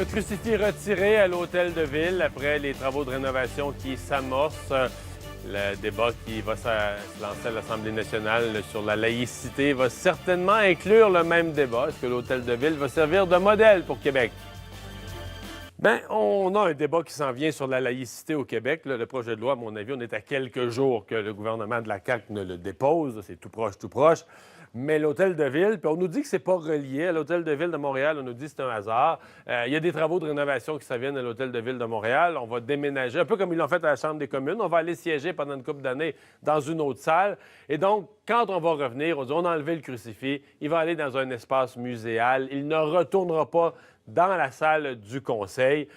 Le crucifix retiré à l'Hôtel de Ville après les travaux de rénovation qui s'amorcent. Le débat qui va se lancer à l'Assemblée nationale sur la laïcité va certainement inclure le même débat. Est-ce que l'Hôtel de Ville va servir de modèle pour Québec? Bien, on a un débat qui s'en vient sur la laïcité au Québec. Là, le projet de loi, à mon avis, on est à quelques jours que le gouvernement de la CAQ ne le dépose. C'est tout proche, tout proche. Mais l'Hôtel de Ville, puis on nous dit que c'est pas relié. À l'Hôtel de Ville de Montréal, on nous dit que c'est un hasard. Il y a des travaux de rénovation qui s'en viennent à l'Hôtel de Ville de Montréal. On va déménager, un peu comme ils l'ont fait à la Chambre des communes. On va aller siéger pendant une couple d'années dans une autre salle. Et donc, quand on va revenir, on dit on a enlevé le crucifix. Il va aller dans un espace muséal. Il ne retournera pas dans la salle du Conseil.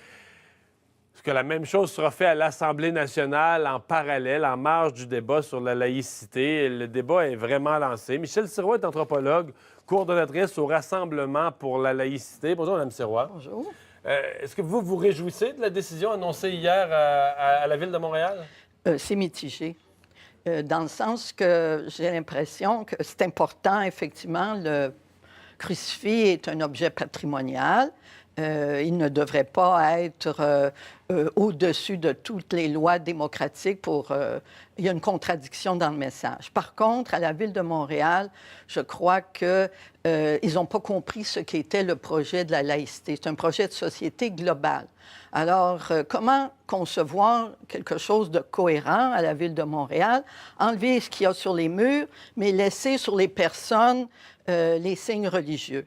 Est-ce que la même chose sera faite à l'Assemblée nationale en parallèle, en marge du débat sur la laïcité? Le débat est vraiment lancé. Michèle Sirois est anthropologue, coordonnatrice au Rassemblement pour la laïcité. Bonjour, Mme Sirois. Bonjour. Est-ce que vous vous réjouissez de la décision annoncée hier à la Ville de Montréal? C'est mitigé. Dans le sens que j'ai l'impression que c'est important, effectivement, le crucifix est un objet patrimonial. Il ne devrait pas être au-dessus de toutes les lois démocratiques il y a une contradiction dans le message. Par contre, à la Ville de Montréal, je crois qu'ils n'ont pas compris ce qu'était le projet de la laïcité. C'est un projet de société globale. Alors, comment concevoir quelque chose de cohérent à la Ville de Montréal? Enlever ce qu'il y a sur les murs, mais laisser sur les personnes les signes religieux.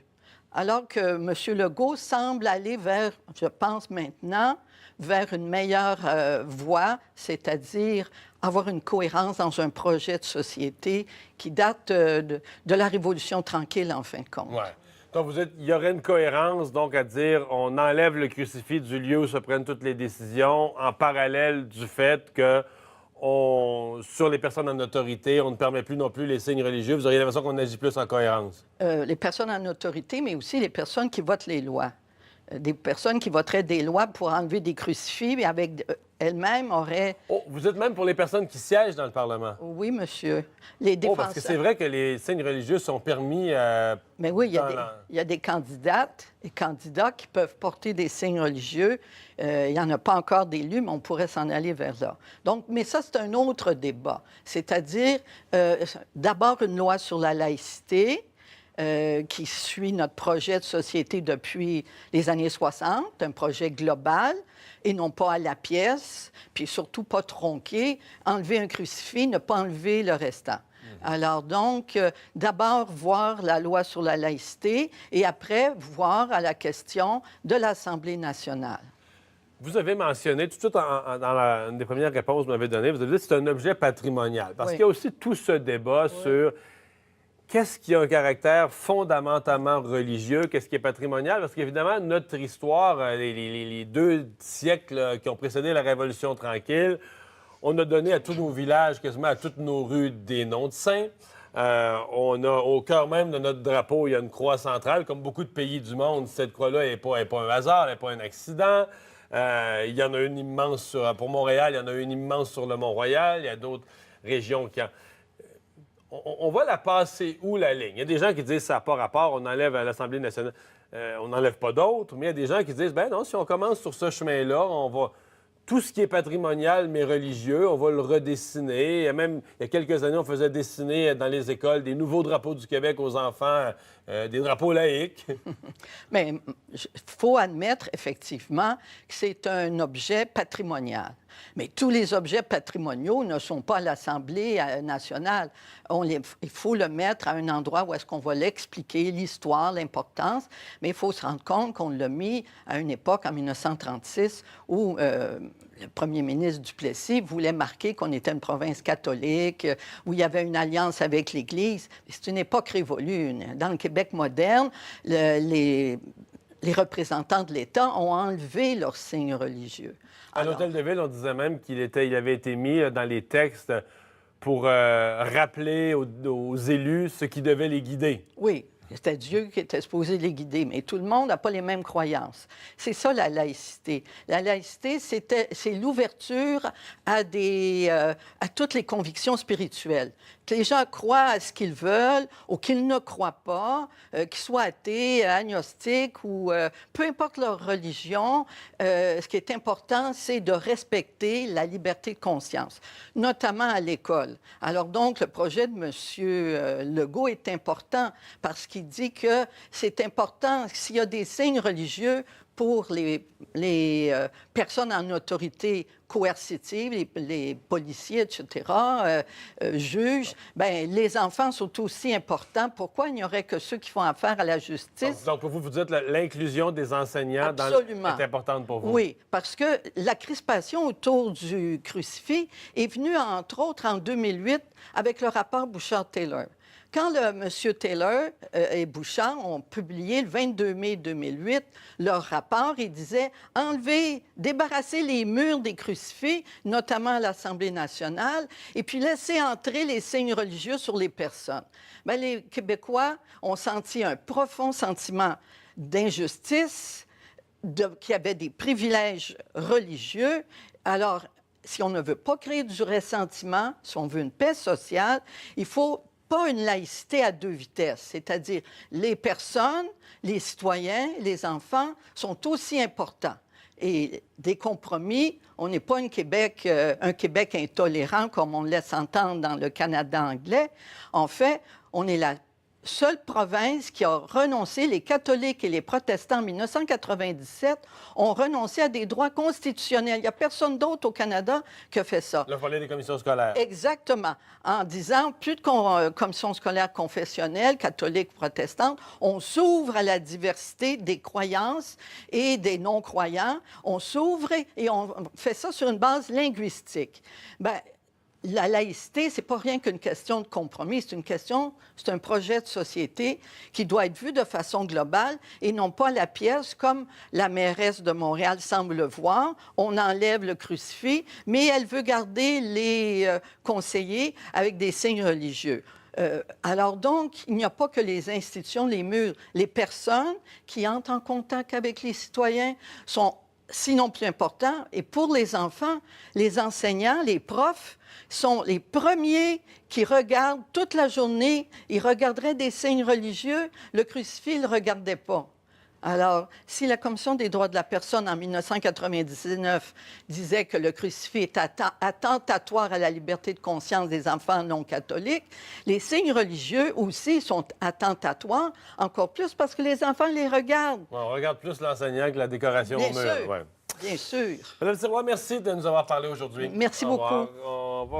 Alors que M. Legault semble aller vers, je pense maintenant, vers une meilleure voie, c'est-à-dire avoir une cohérence dans un projet de société qui date de la Révolution tranquille, en fin de compte. Ouais. Donc, il y aurait une cohérence, donc, à dire on enlève le crucifix du lieu où se prennent toutes les décisions, en parallèle du fait que sur les personnes en autorité, on ne permet plus non plus les signes religieux. Vous auriez l'impression qu'on agit plus en cohérence? Les personnes en autorité, mais aussi les personnes qui votent les lois. Des personnes qui voteraient des lois pour enlever des crucifix, mais avec elles-mêmes auraient... Oh, vous êtes même pour les personnes qui siègent dans le Parlement? Oui, monsieur. Les défenseurs... parce que c'est vrai que les signes religieux sont permis... Mais oui, il y a des candidates et candidats qui peuvent porter des signes religieux. Il n'y en a pas encore d'élus, mais on pourrait s'en aller vers là. Donc, mais ça, c'est un autre débat. C'est-à-dire, d'abord, une loi sur la laïcité, qui suit notre projet de société depuis les années 60, un projet global, et non pas à la pièce, puis surtout pas tronqué, enlever un crucifix, ne pas enlever le restant. Alors donc, d'abord voir la loi sur la laïcité et après voir à la question de l'Assemblée nationale. Vous avez mentionné, tout de suite, dans une des premières réponses que vous m'avez données, vous avez dit que c'est un objet patrimonial. Parce qu'il y a aussi tout ce débat sur... Qu'est-ce qui a un caractère fondamentalement religieux? Qu'est-ce qui est patrimonial? Parce qu'évidemment, notre histoire, les 2 siècles qui ont précédé la Révolution tranquille, on a donné à tous nos villages, quasiment à toutes nos rues, des noms de saints. On a, au cœur même de notre drapeau, il y a une croix centrale. Comme beaucoup de pays du monde, cette croix-là n'est pas un hasard, elle n'est pas un accident. Il y en a une immense pour Montréal, il y en a une immense sur le Mont-Royal. Il y a d'autres régions qui en... On va la passer où, la ligne? Il y a des gens qui disent que ça n'a pas rapport, on enlève à l'Assemblée nationale, on n'enlève pas d'autres, mais il y a des gens qui disent, ben non, si on commence sur ce chemin-là, on va... Tout ce qui est patrimonial mais religieux, on va le redessiner. Il y a quelques années, on faisait dessiner dans les écoles des nouveaux drapeaux du Québec aux enfants, des drapeaux laïques. Mais il faut admettre, effectivement, que c'est un objet patrimonial. Mais tous les objets patrimoniaux ne sont pas à l'Assemblée nationale. Il faut le mettre à un endroit où est-ce qu'on va l'expliquer, l'histoire, l'importance. Mais il faut se rendre compte qu'on l'a mis à une époque, en 1936, où le premier ministre Duplessis voulait marquer qu'on était une province catholique, où il y avait une alliance avec l'Église. C'est une époque révolue. Dans le Québec moderne, les représentants de l'État ont enlevé leurs signes religieux. À l'Hôtel de Ville, on disait même qu'il avait été mis dans les textes pour rappeler aux élus ce qui devait les guider. Oui. C'était Dieu qui était supposé les guider, mais tout le monde n'a pas les mêmes croyances. C'est ça, la laïcité. La laïcité, c'est l'ouverture à toutes les convictions spirituelles. que les gens croient à ce qu'ils veulent ou qu'ils ne croient pas, qu'ils soient athées, agnostiques ou peu importe leur religion. Ce qui est important, c'est de respecter la liberté de conscience, notamment à l'école. Alors donc, le projet de M. Legault est important parce qu'il dit que c'est important, s'il y a des signes religieux, pour les personnes en autorité coercitive, les policiers, etc., juges, bien, les enfants sont aussi importants. Pourquoi il n'y aurait que ceux qui font affaire à la justice? Donc pour vous, vous dites l'inclusion des enseignants est importante pour vous. Oui, parce que la crispation autour du crucifix est venue, entre autres, en 2008 avec le rapport Bouchard-Taylor. Quand M. Taylor et Bouchard ont publié le 22 mai 2008 leur rapport, ils disaient « enlever, débarrasser les murs des crucifix, notamment à l'Assemblée nationale, et puis laisser entrer les signes religieux sur les personnes. » Bien, les Québécois ont senti un profond sentiment d'injustice, qu'il y avait des privilèges religieux. Alors, si on ne veut pas créer du ressentiment, si on veut une paix sociale, il faut pas une laïcité à deux vitesses, c'est-à-dire les personnes, les citoyens, les enfants sont aussi importants. Et des compromis, on n'est pas un Québec intolérant comme on le laisse entendre dans le Canada anglais. En fait, on est la seule province qui a renoncé, les catholiques et les protestants en 1997 ont renoncé à des droits constitutionnels. Il n'y a personne d'autre au Canada qui a fait ça. Le volet des commissions scolaires. Exactement. En disant, plus de commissions scolaires confessionnelles, catholiques, protestantes, on s'ouvre à la diversité des croyances et des non-croyants. On s'ouvre et on fait ça sur une base linguistique. Bien, la laïcité, c'est pas rien qu'une question de compromis, c'est un projet de société qui doit être vu de façon globale et non pas à la pièce comme la mairesse de Montréal semble le voir. On enlève le crucifix, mais elle veut garder les conseillers avec des signes religieux. Alors donc, il n'y a pas que les institutions, les murs, les personnes qui entrent en contact avec les citoyens sont sinon plus importants. Et pour les enfants, les enseignants, les profs sont les premiers qui regardent toute la journée. Ils regarderaient des signes religieux. Le crucifix, ils ne le regardaient pas. Alors, si la Commission des droits de la personne, en 1999, disait que le crucifix est attentatoire à la liberté de conscience des enfants non catholiques, les signes religieux aussi sont attentatoires, encore plus parce que les enfants les regardent. Ouais, on regarde plus l'enseignant que la décoration au mur. Bien sûr. Madame Sirois, merci de nous avoir parlé aujourd'hui. Merci beaucoup. On va